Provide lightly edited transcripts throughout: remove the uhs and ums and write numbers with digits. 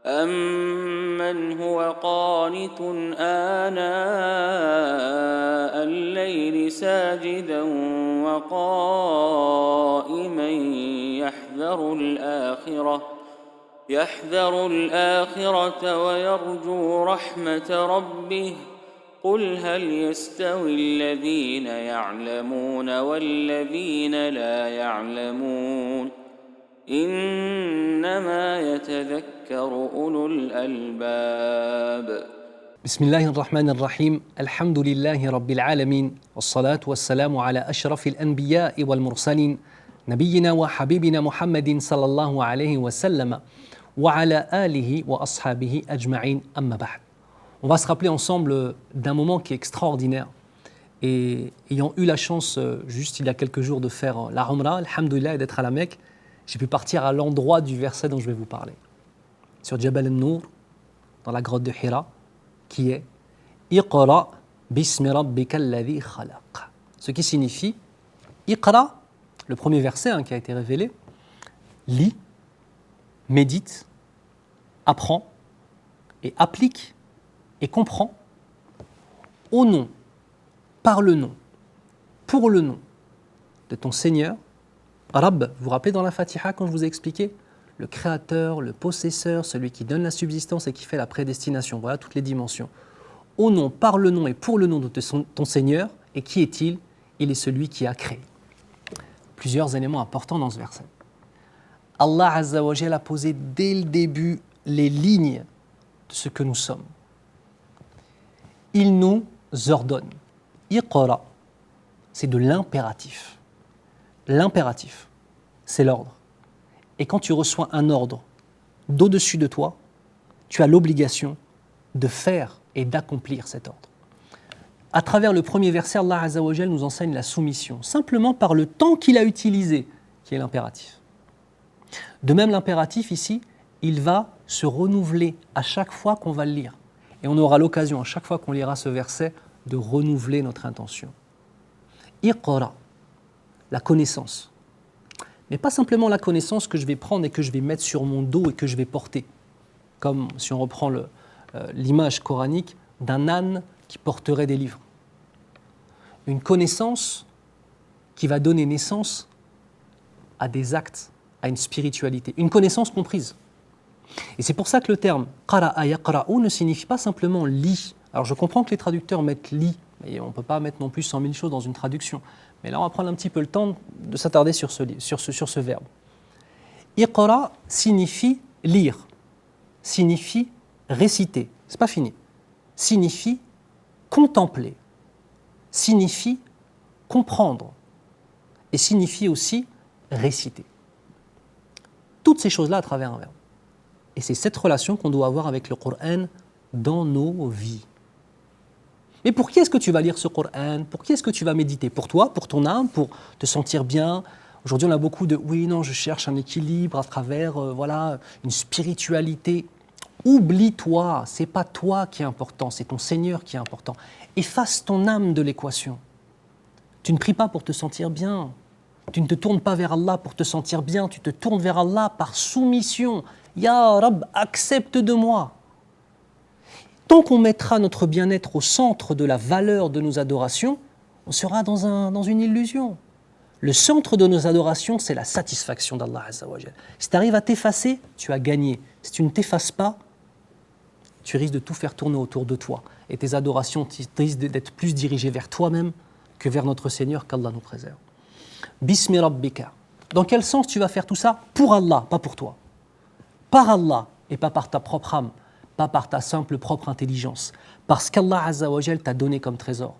أَمَّنْ هُوَ قَانِتٌ آنَاءَ اللَّيْلِ سَاجِدًا وَقَائِمًا يَحْذَرُ الْآخِرَةَ وَيَرْجُو رَحْمَةَ رَبِّهِ قُلْ هَلْ يَسْتَوِي الَّذِينَ يَعْلَمُونَ وَالَّذِينَ لَا يَعْلَمُونَ إِنَّمَا يَتَذَكَّرُ أُولُو الْأَلْبَابِ. بسم الله الرحمن الرحيم. الحمد لله رب العالمين والصلاة والسلام على أشرف الأنبياء والمرسلين نبينا وحبيبنا محمد صلى الله عليه وسلم وعلى آله وأصحابه أجمعين أما بعد. On va se rappeler ensemble d'un moment qui est extraordinaire. Et ayant eu la chance, juste il y a quelques jours, de faire la Umrah, alhamdoulilah, et d'être à la Mecque, j'ai pu partir à l'endroit du verset dont je vais vous parler. Sur Jabal al-Nour, dans la grotte de Hira, qui est Iqra bismi rabbika alladhi khalaq. Ce qui signifie Iqra, le premier verset qui a été révélé, lis, médite, apprends et applique et comprends au nom, par le nom, pour le nom de ton Seigneur, Rabb. Vous vous rappelez dans la Fatiha quand je vous ai expliqué le créateur, le possesseur, celui qui donne la subsistance et qui fait la prédestination. Voilà toutes les dimensions. Au nom, par le nom et pour le nom de ton Seigneur. Et qui est-il ? Il est celui qui a créé. Plusieurs éléments importants dans ce verset. Allah Azza wa Jal a posé dès le début les lignes de ce que nous sommes. Il nous ordonne. Iqra, c'est de l'impératif. L'impératif, c'est l'ordre. Et quand tu reçois un ordre d'au-dessus de toi, tu as l'obligation de faire et d'accomplir cet ordre. À travers le premier verset, Allah Azza wa Jal nous enseigne la soumission, simplement par le temps qu'il a utilisé, qui est l'impératif. De même, l'impératif ici, il va se renouveler à chaque fois qu'on va le lire. Et on aura l'occasion, à chaque fois qu'on lira ce verset, de renouveler notre intention. Iqra, la connaissance. Mais pas simplement la connaissance que je vais prendre et que je vais mettre sur mon dos et que je vais porter. Comme si on reprend l'image coranique d'un âne qui porterait des livres. Une connaissance qui va donner naissance à des actes, à une spiritualité. Une connaissance comprise. Et c'est pour ça que le terme « qara'a yaqra'u » ne signifie pas simplement « lit ». Alors je comprends que les traducteurs mettent « lit », mais on ne peut pas mettre non plus 100 000 choses dans une traduction. Mais là, on va prendre un petit peu le temps de s'attarder sur ce verbe. Iqra signifie lire, signifie réciter, c'est pas fini, signifie contempler, signifie comprendre et signifie aussi réciter. Toutes ces choses-là à travers un verbe. Et c'est cette relation qu'on doit avoir avec le Coran dans nos vies. Mais pour qui est-ce que tu vas lire ce Coran ? Pour qui est-ce que tu vas méditer ? Pour toi, pour ton âme, pour te sentir bien ? Aujourd'hui, on a beaucoup de « oui, non, je cherche un équilibre à travers une spiritualité ». Oublie-toi, c'est pas toi qui est important, c'est ton Seigneur qui est important. Efface ton âme de l'équation. Tu ne pries pas pour te sentir bien. Tu ne te tournes pas vers Allah pour te sentir bien. Tu te tournes vers Allah par soumission. « Ya Rabb, accepte de moi ». Tant qu'on mettra notre bien-être au centre de la valeur de nos adorations, on sera dans une illusion. Le centre de nos adorations, c'est la satisfaction d'Allah Azza wa Jal. Si tu arrives à t'effacer, tu as gagné. Si tu ne t'effaces pas, tu risques de tout faire tourner autour de toi. Et tes adorations risquent d'être plus dirigées vers toi-même que vers notre Seigneur, qu'Allah nous préserve. Bismi Rabbika. Dans quel sens tu vas faire tout ça ? Pour Allah, pas pour toi. Par Allah et pas par ta propre âme, pas par ta simple propre intelligence. Parce qu'Allah Azza wa Jal t'a donné comme trésor,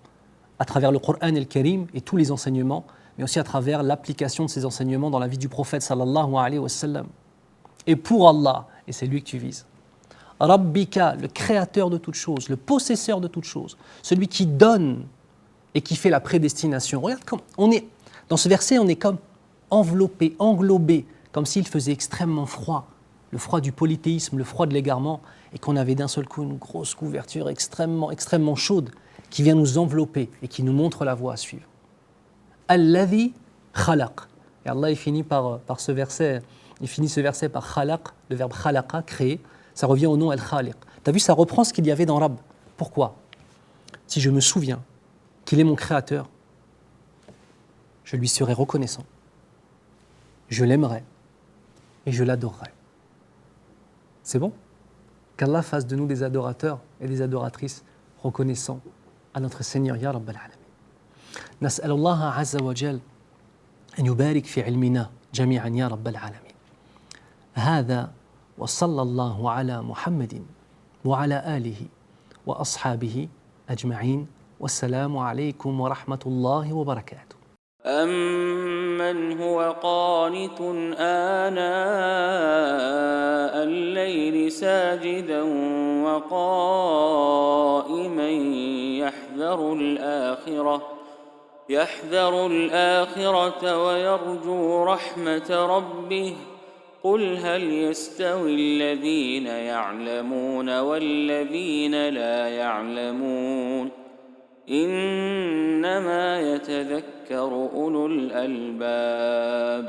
à travers le Coran el-Karim et tous les enseignements, mais aussi à travers l'application de ces enseignements dans la vie du prophète sallallahu alayhi wa sallam. Et pour Allah, et c'est lui que tu vises. Rabbika, le créateur de toutes choses, le possesseur de toutes choses, celui qui donne et qui fait la prédestination. Regarde comme on est, dans ce verset, on est comme enveloppé, englobé, comme s'il faisait extrêmement froid, le froid du polythéisme, le froid de l'égarement, et qu'on avait d'un seul coup une grosse couverture extrêmement chaude qui vient nous envelopper et qui nous montre la voie à suivre. Alladhi khalaq. Et Allah il finit ce verset par khalaq, le verbe khalaqa, créer. Ça revient au nom Al-Khaliq. Tu as vu, ça reprend ce qu'il y avait dans Rabb. Pourquoi? Si je me souviens qu'il est mon créateur, je lui serai reconnaissant, je l'aimerai et je l'adorerai. C'est bon? Qu'Allah fasse de nous des adorateurs et des adoratrices reconnaissants à notre Seigneur, Ya Rabbal Alamin. نسأل الله عز وجل أن يبارك في علمنا جميعا يا رب العالمين. هذا وصلى الله على محمد وعلى آله وأصحابه أجمعين والسلام عليكم ورحمة الله وبركاته. أمن هو قانت آناء الليل ساجدا وقائما يحذر الآخرة ويرجو رحمة ربه قل هل يستوي الذين يعلمون والذين لا يعلمون إنما يتذكر أولو الألباب.